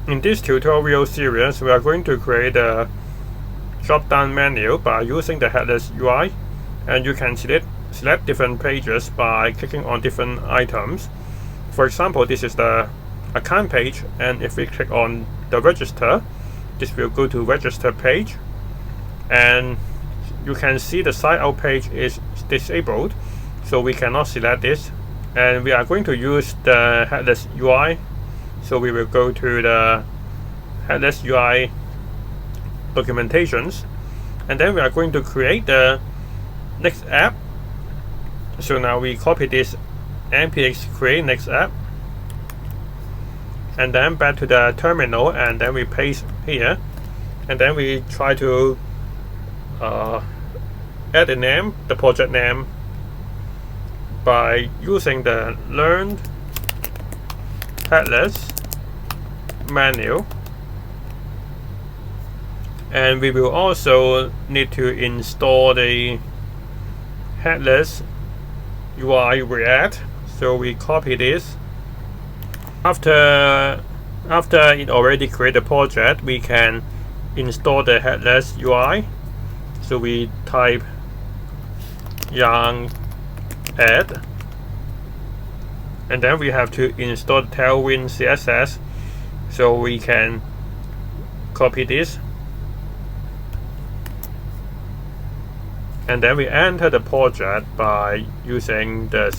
In this tutorial series, we are going to create a drop-down menu by using the headless UI, and you can select different pages by clicking on different items. For example, this is the account page, and if we click on the register, this will go to register page, and you can see the sign out page is disabled, so we cannot select this, and we are going to use the headless UI. So we will go to the headless UI documentations, and then we are going to create the next app. So now we copy this npx create next app, and then back to the terminal, and then we paste here, and then we try to add a name, the project name, by using the learned headless menu. And we will also need to install the headless UI React. So we copy this. After it already created a project, we can install the headless UI. So we type yarn add, and then we have to install the Tailwind CSS. So we can copy this, and then we enter the project by using the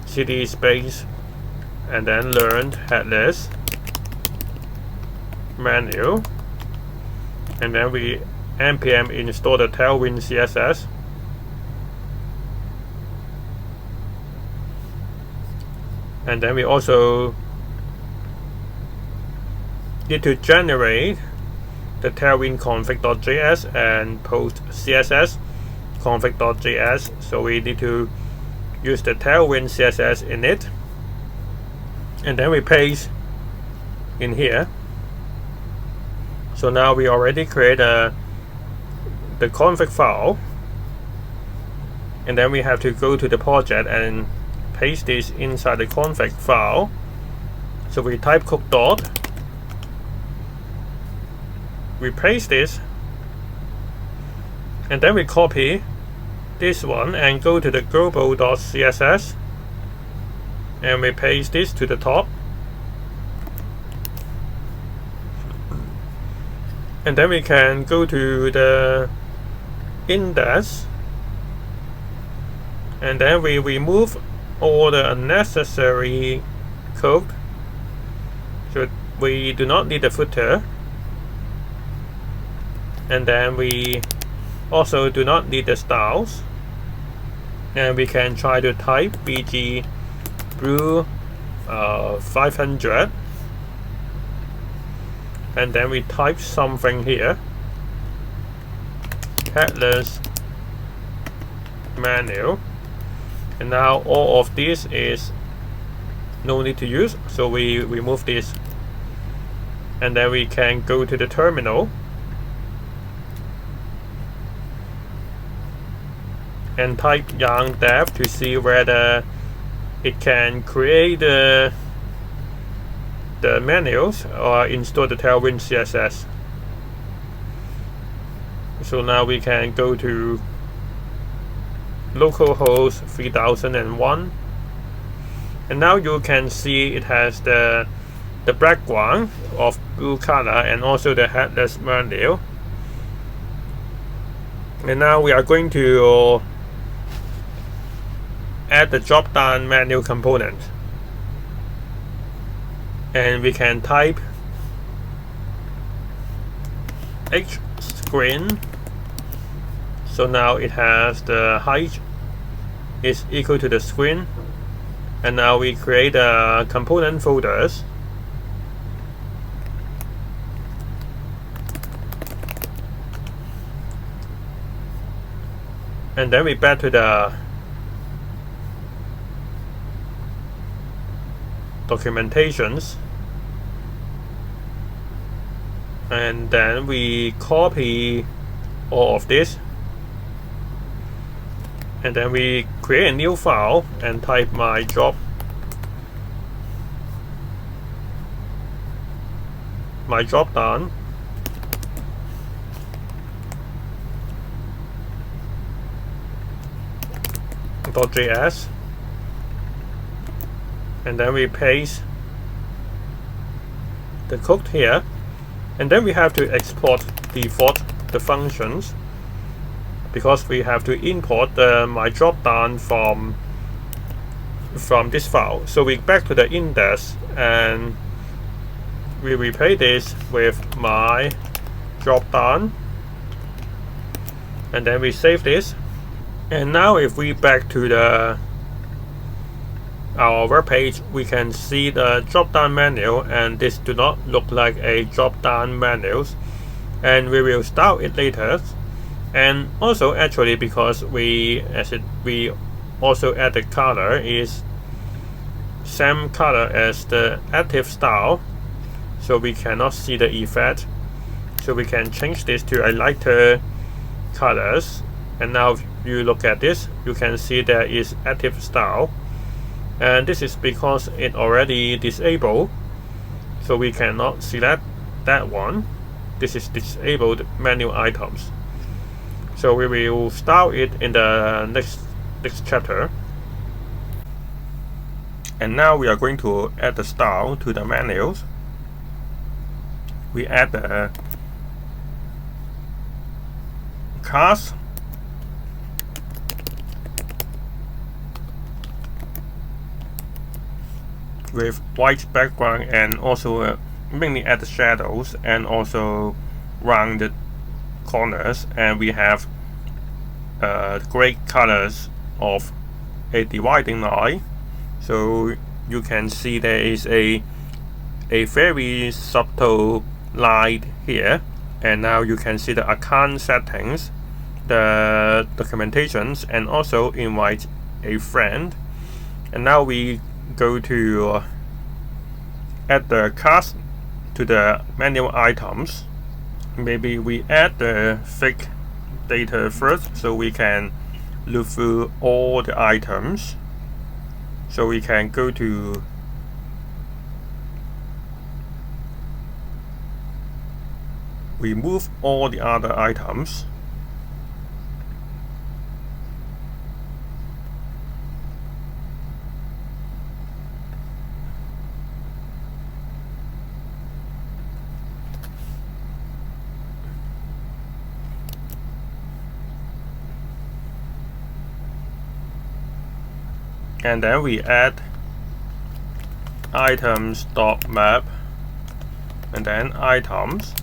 cd space and then learned headless menu, and then we npm install the Tailwind CSS, and then we also need to generate the Tailwind config.js and post CSS config.js. So we need to use the Tailwind CSS in it, and then we paste in here. So now we already create the config file, and then we have to go to the project and paste this inside the config file. So we type cook dot, we paste this, and then we copy this one and go to the global.css, and we paste this to the top, and then we can go to the index, and then we remove all the unnecessary code. So we do not need the footer, and then we also do not need the styles, and we can try to type bg blue 500, and then we type something here, headless menu, and now all of this is no need to use, so we remove this, and then we can go to the terminal and type yarn dev to see whether it can create the menus or install the Tailwind CSS. So now we can go to localhost 3001, and now you can see it has the background of blue color and also the headless menu. And now we are going to add the drop-down menu component, and we can type h screen. So now it has the height is equal to the screen, and now we create a component folders, and then we back to the documentations, and then we copy all of this, and then we create a new file and type my my dropdown .js, and then we paste the code here, and then we have to export default the functions because we have to import my dropdown from this file. So we back to the index and we replace this with my dropdown, and then we save this. And now if we back to our web page, we can see the drop-down menu, and this do not look like a drop-down menu, and we will style it later. And also actually because we also add the color is same color as the active style, so we cannot see the effect, so we can change this to a lighter colors. And now if you look at this, you can see there is active style, and this is because it already disabled, so we cannot select that one. This is disabled menu items, so we will style it in the next chapter. And now we are going to add the style to the menus. We add the class, with white background, and also mainly add the shadows and also rounded corners, and we have gray colors of a dividing line, so you can see there is a very subtle line here. And now you can see the account settings, the documentations, and also invite a friend. And now we go to add the class to the menu items. Maybe we add the fake data first, so we can look through all the items. So we can go to remove all the other items. And then we add items.map, and then items,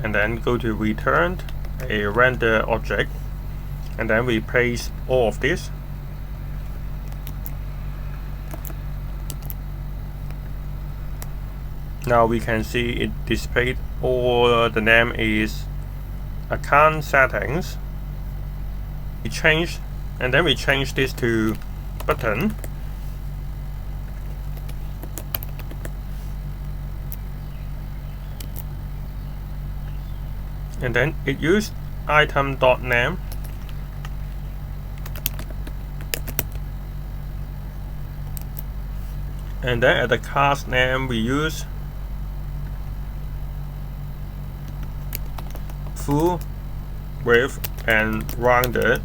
and then go to return a render object, and then we paste all of this. Now we can see it displayed all the name is account settings. We change, and then we change this to button. And then it used item.name. And then at the class name we use full width and rounded,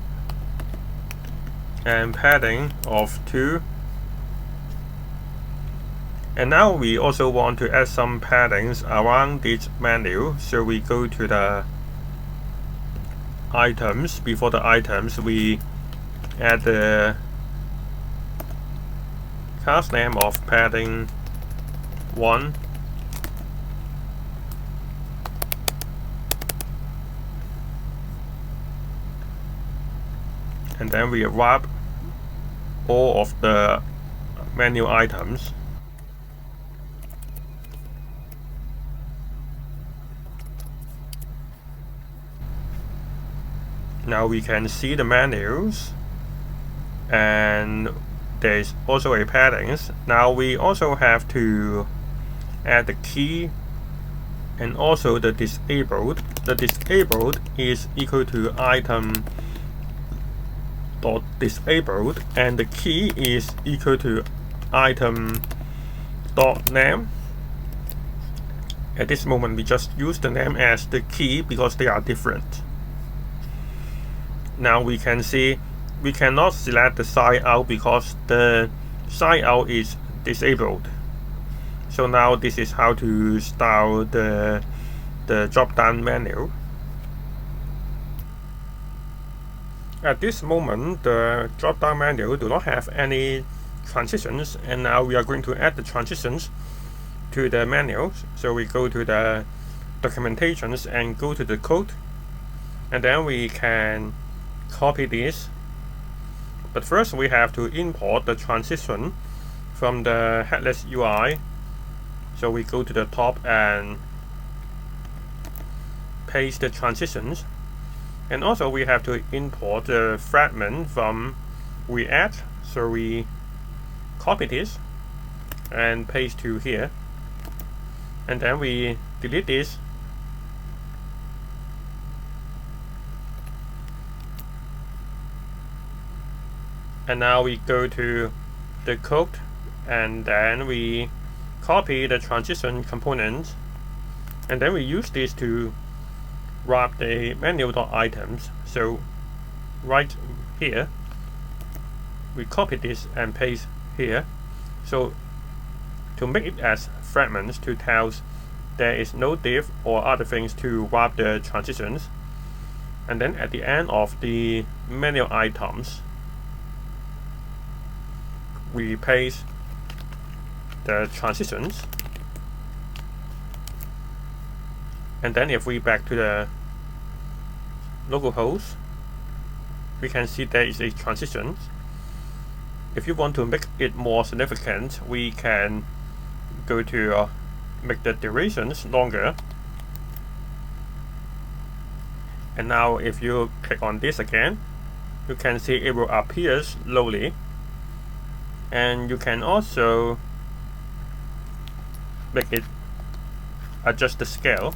and padding of 2. And now we also want to add some paddings around this menu, so we go to the items. Before the items, we add the class name of padding 1, and then we wrap all of the menu items. Now we can see the menus, and there's also a paddings. Now we also have to add the key and also the disabled. The disabled is equal to item dot disabled, and the key is equal to item dot name. At this moment, we just use the name as the key because they are different. Now we can see we cannot select the sign out because the sign out is disabled. So now this is how to style the drop-down menu. At this moment, the drop-down menu do not have any transitions, and now we are going to add the transitions to the menu. So we go to the documentations and go to the code, and then we can copy this. But first we have to import the transition from the headless UI. So we go to the top and paste the transitions, and also we have to import the fragment from React. So we copy this and paste to here, and then we delete this, and now we go to the code, and then we copy the transition component, and then we use this to wrap the menu.items. So right here we copy this and paste here, so to make it as fragments to tell there is no div or other things to wrap the transitions. And then at the end of the menu items we paste the transitions, and then if we back to the localhost, we can see there is a transition. If you want to make it more significant, we can go to make the durations longer. And now if you click on this again, you can see it will appear slowly. And you can also make it adjust the scale.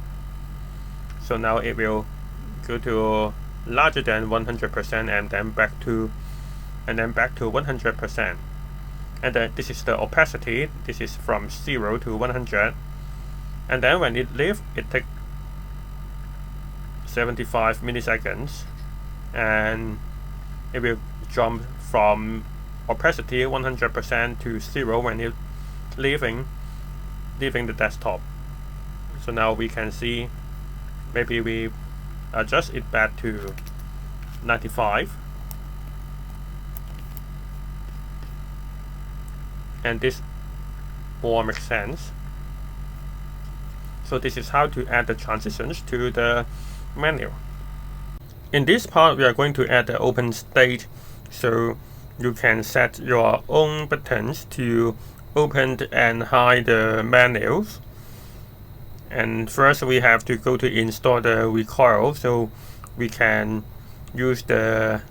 So now it will go to larger than 100% and then back to 100%. And then this is the opacity. This is from 0 to 100. And then when it leaves, it takes 75 milliseconds, and it will jump from opacity 100% to 0 when it leaving the desktop. So now we can see, maybe we adjust it back to 95, and this more makes sense. So this is how to add the transitions to the menu. In this part, we are going to add the open state, so you can set your own buttons to open and hide the menus. And first we have to go to install the Recoil, so we can use the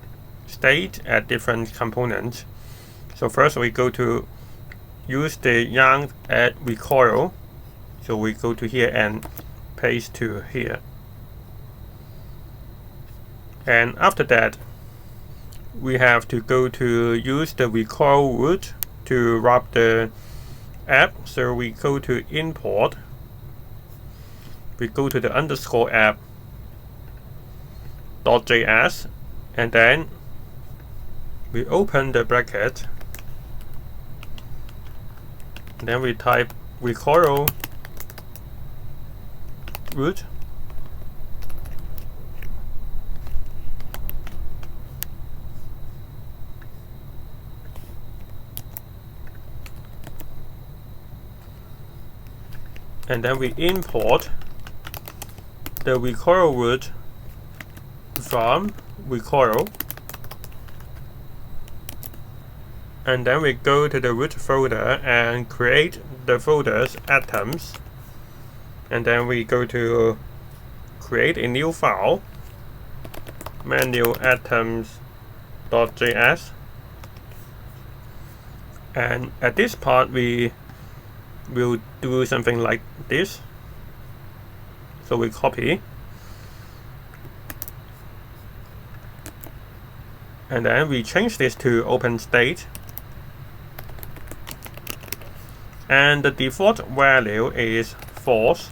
state at different components. So first we go to use the yarn at Recoil. So we go to here and paste to here. And after that, we have to go to use the Recoil root to wrap the app. So we go to import. We go to the underscore app .js, and then we open the bracket. And then we type Recoil root. And then we import the Recoil root from Recoil, and then we go to the root folder and create the folder's atoms, and then we go to create a new file, menu atoms.js, and at this part we will do something like this. So we copy, and then we change this to open state, and the default value is false.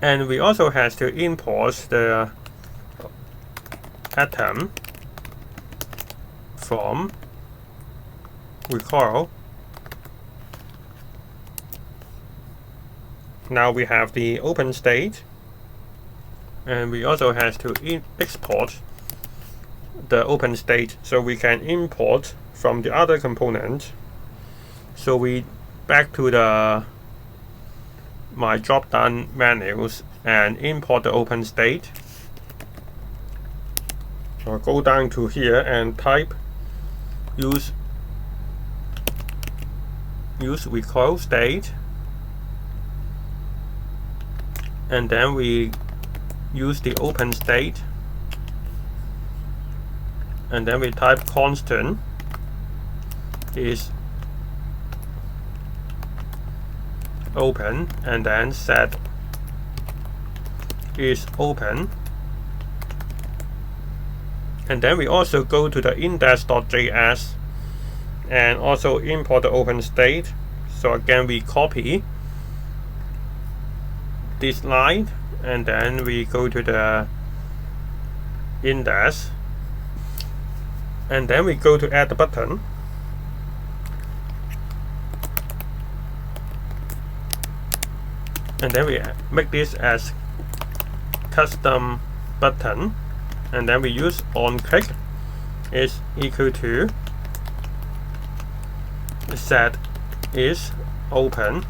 And we also have to import the atom from Recoil. Now we have the open state, and we also have to export the open state so we can import from the other component. So we back to my drop-down menus and import the open state. So go down to here and type use recoil state, and then we use the open state, and then we type constant is open, and then set is open, and then we also go to the index.js and also import the open state. So again we copy this line, and then we go to the index, and then we go to add the button, and then we make this as custom button, and then we use on click is equal to set is open,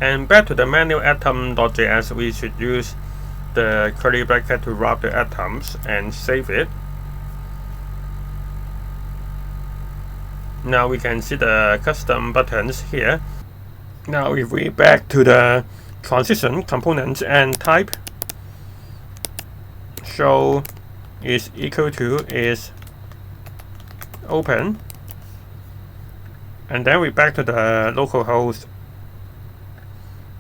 and back to the manual atom.js, we should use the curly bracket to wrap the atoms and save it. Now we can see the custom buttons here. Now if we back to the transition component and type show is equal to is open, and then we back to the localhost.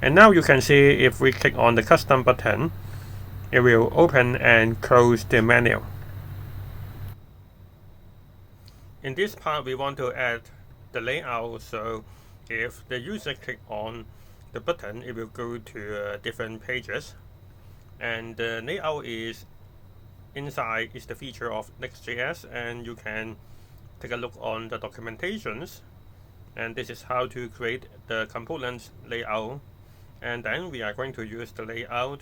And now you can see if we click on the custom button, it will open and close the menu. In this part, we want to add the layout, so if the user click on the button, it will go to different pages. And the layout is inside is the feature of Nextjs, and you can take a look on the documentations. And this is how to create the component layout. And then we are going to use the layout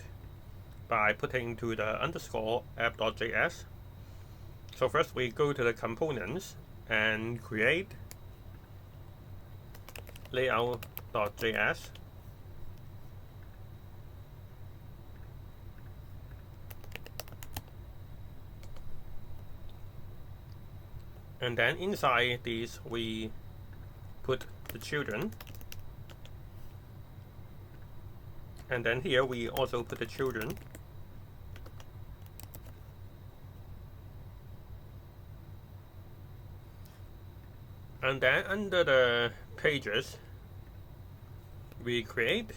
by putting to the underscore app.js. So first we go to the components and create layout.js. And then inside these we put the children. And then here we also put the children. And then under the pages, we create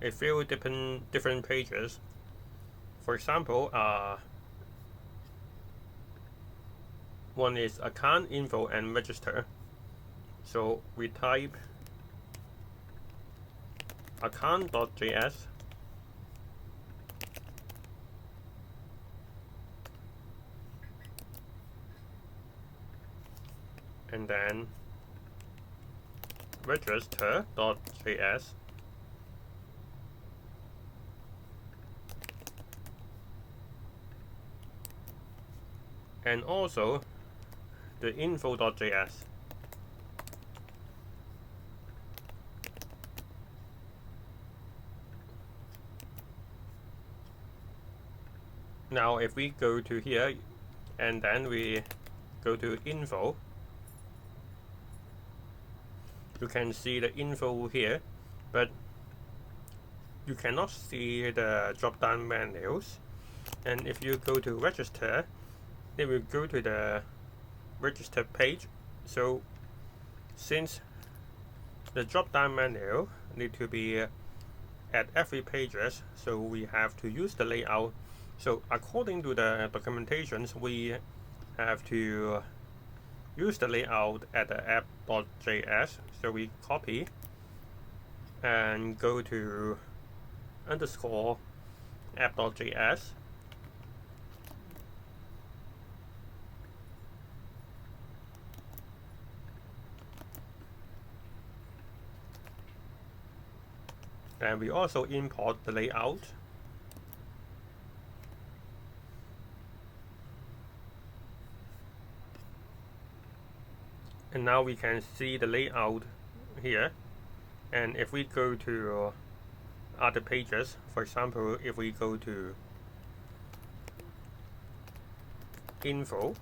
a few different pages. For example, one is account info and register. So we type account.js, and then register.js, and also the info.js. Now if we go to here and then we go to info, you can see the info here, but you cannot see the drop down menus. and if you go to register, it will go to the register page. So since the drop-down menu need to be at every pages, so we have to use the layout. So according to the documentations, we have to use the layout at the app.js. So we copy and go to underscore app.js, and we also import the layout. And now we can see the layout here. And if we go to other pages, for example, if we go to info,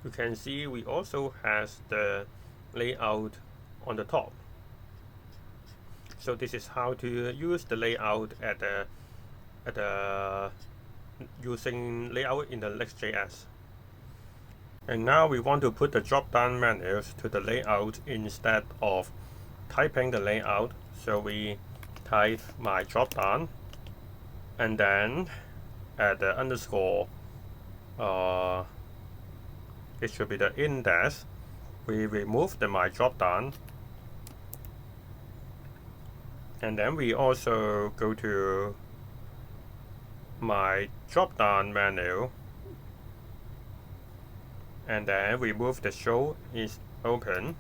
you can see we also has the layout on the top. So this is how to use the layout at the using layout in the Nextjs. And now we want to put the drop-down menus to the layout instead of typing the layout. So we type my drop-down, and then at the underscore, it should be the index. We remove the my drop-down, and then we also go to my drop-down menu, and then remove the show is open,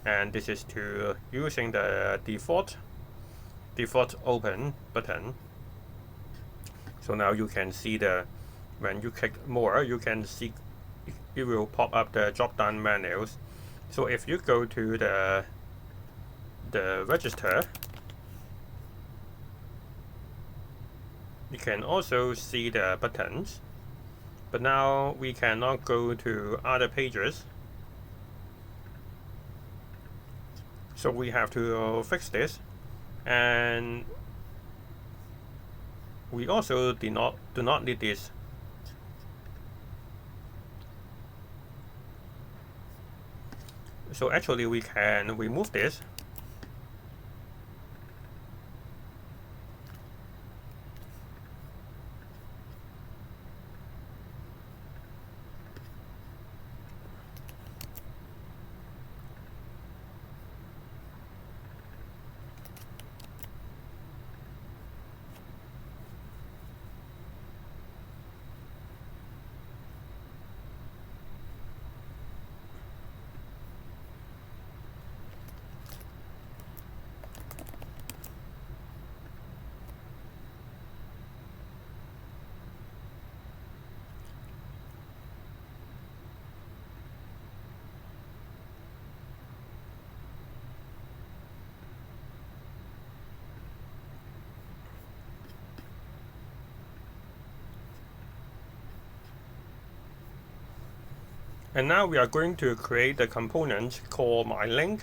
and this is to using the default open button. So now you can see when you click more, you can see it will pop up the drop-down menus. So if you go to the register, you can also see the buttons, but now we cannot go to other pages. So we have to fix this, and we also do not need this. So actually we can remove this. And now we are going to create a component called mylink.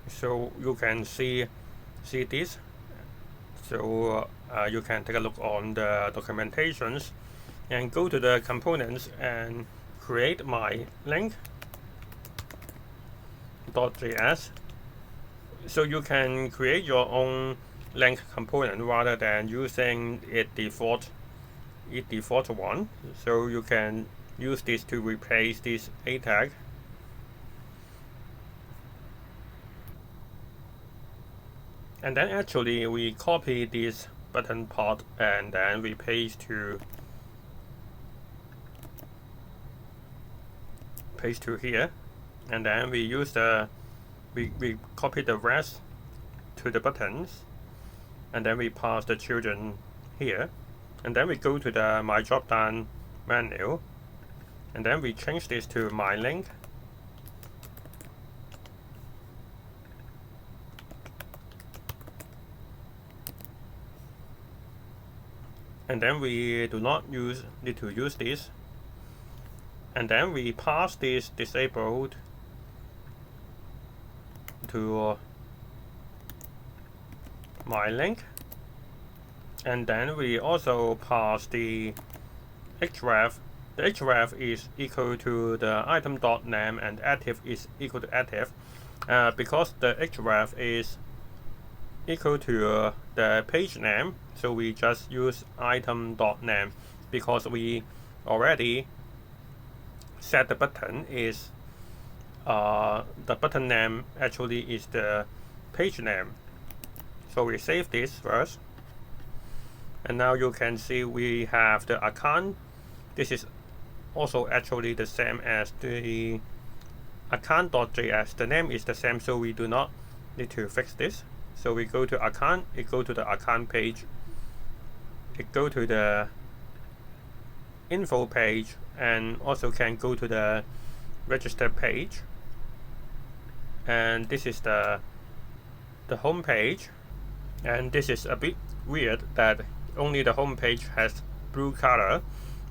So you can see this. So you can take a look on the documentations and go to the components and create mylink.js. So you can create your own link component rather than using its default one. So you can use this to replace this a tag. And then actually we copy this button part and then we paste to here, and then we use we copy the rest to the buttons, and then we pass the children here, and then we go to the my drop-down menu, and then we change this to mylink. And then we do not need to use this, and then we pass this disabled to mylink, and then we also pass the href. The href is equal to the item.name and active is equal to active. Because the href is equal to the page name, so we just use item.name because we already set the button is the button name actually is the page name. So we save this first, and now you can see we have the account. This is also actually the same as the account.js. The name is the same, so we do not need to fix this. So we go to account, it go to the account page, it go to the info page, and also can go to the register page. And this is the home page, and this is a bit weird that only the home page has blue color.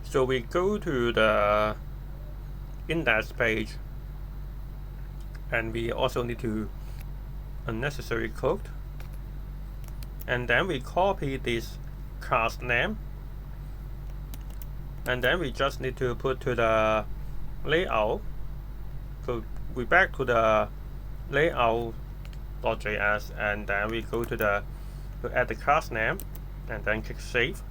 So we go to the index page, and we also need to unnecessary code, and then we copy this class name, and then we just need to put to the layout. So we back to the layout.js, and then we go to add the class name, and then click save.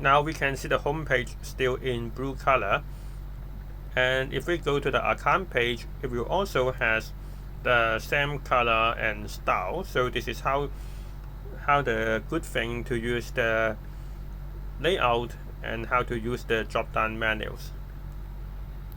Now we can see the home page still in blue color, and if we go to the account page, it will also has the same color and style. So this is how the good thing to use the layout and how to use the drop down menus.